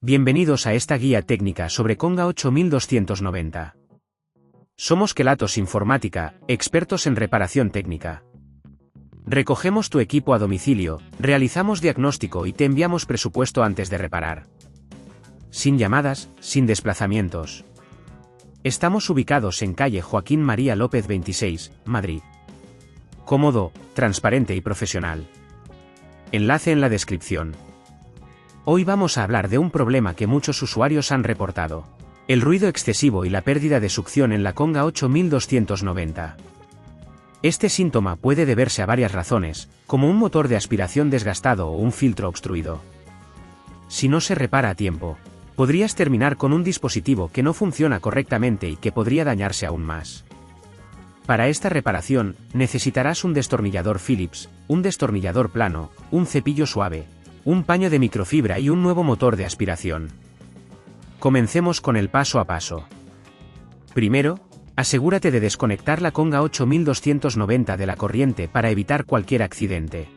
Bienvenidos a esta guía técnica sobre Conga 8290. Somos Kelatos Informática, expertos en reparación técnica. Recogemos tu equipo a domicilio, realizamos diagnóstico y te enviamos presupuesto antes de reparar. Sin llamadas, sin desplazamientos. Estamos ubicados en calle Joaquín María López 26, Madrid. Cómodo, transparente y profesional. Enlace en la descripción. Hoy vamos a hablar de un problema que muchos usuarios han reportado: el ruido excesivo y la pérdida de succión en la Conga 8290. Este síntoma puede deberse a varias razones, como un motor de aspiración desgastado o un filtro obstruido. Si no se repara a tiempo, podrías terminar con un dispositivo que no funciona correctamente y que podría dañarse aún más. Para esta reparación, necesitarás un destornillador Phillips, un destornillador plano, un cepillo suave, un paño de microfibra y un nuevo motor de aspiración. Comencemos con el paso a paso. Primero, asegúrate de desconectar la Conga 8290 de la corriente para evitar cualquier accidente.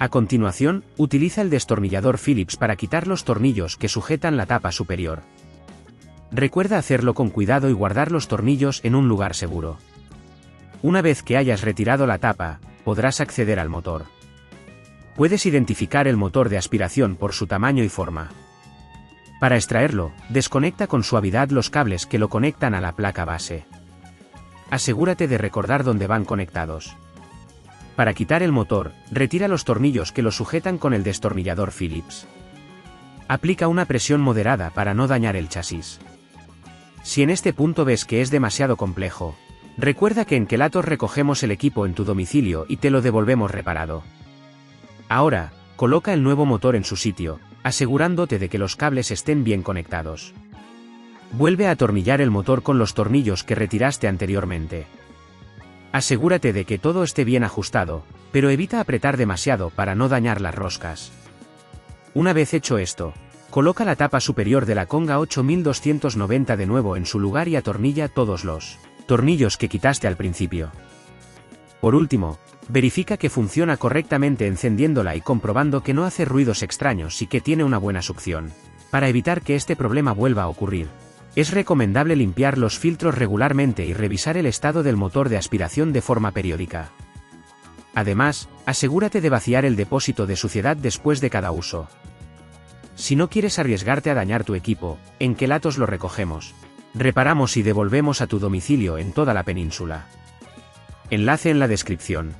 A continuación, utiliza el destornillador Phillips para quitar los tornillos que sujetan la tapa superior. Recuerda hacerlo con cuidado y guardar los tornillos en un lugar seguro. Una vez que hayas retirado la tapa, podrás acceder al motor. Puedes identificar el motor de aspiración por su tamaño y forma. Para extraerlo, desconecta con suavidad los cables que lo conectan a la placa base. Asegúrate de recordar dónde van conectados. Para quitar el motor, retira los tornillos que lo sujetan con el destornillador Phillips. Aplica una presión moderada para no dañar el chasis. Si en este punto ves que es demasiado complejo, recuerda que en Kelatos recogemos el equipo en tu domicilio y te lo devolvemos reparado. Ahora, coloca el nuevo motor en su sitio, asegurándote de que los cables estén bien conectados. Vuelve a atornillar el motor con los tornillos que retiraste anteriormente. Asegúrate de que todo esté bien ajustado, pero evita apretar demasiado para no dañar las roscas. Una vez hecho esto, coloca la tapa superior de la Conga 8290 de nuevo en su lugar y atornilla todos los tornillos que quitaste al principio. Por último, verifica que funciona correctamente encendiéndola y comprobando que no hace ruidos extraños y que tiene una buena succión. Para evitar que este problema vuelva a ocurrir, es recomendable limpiar los filtros regularmente y revisar el estado del motor de aspiración de forma periódica. Además, asegúrate de vaciar el depósito de suciedad después de cada uso. Si no quieres arriesgarte a dañar tu equipo, en Kelatos lo recogemos, reparamos y devolvemos a tu domicilio en toda la península. Enlace en la descripción.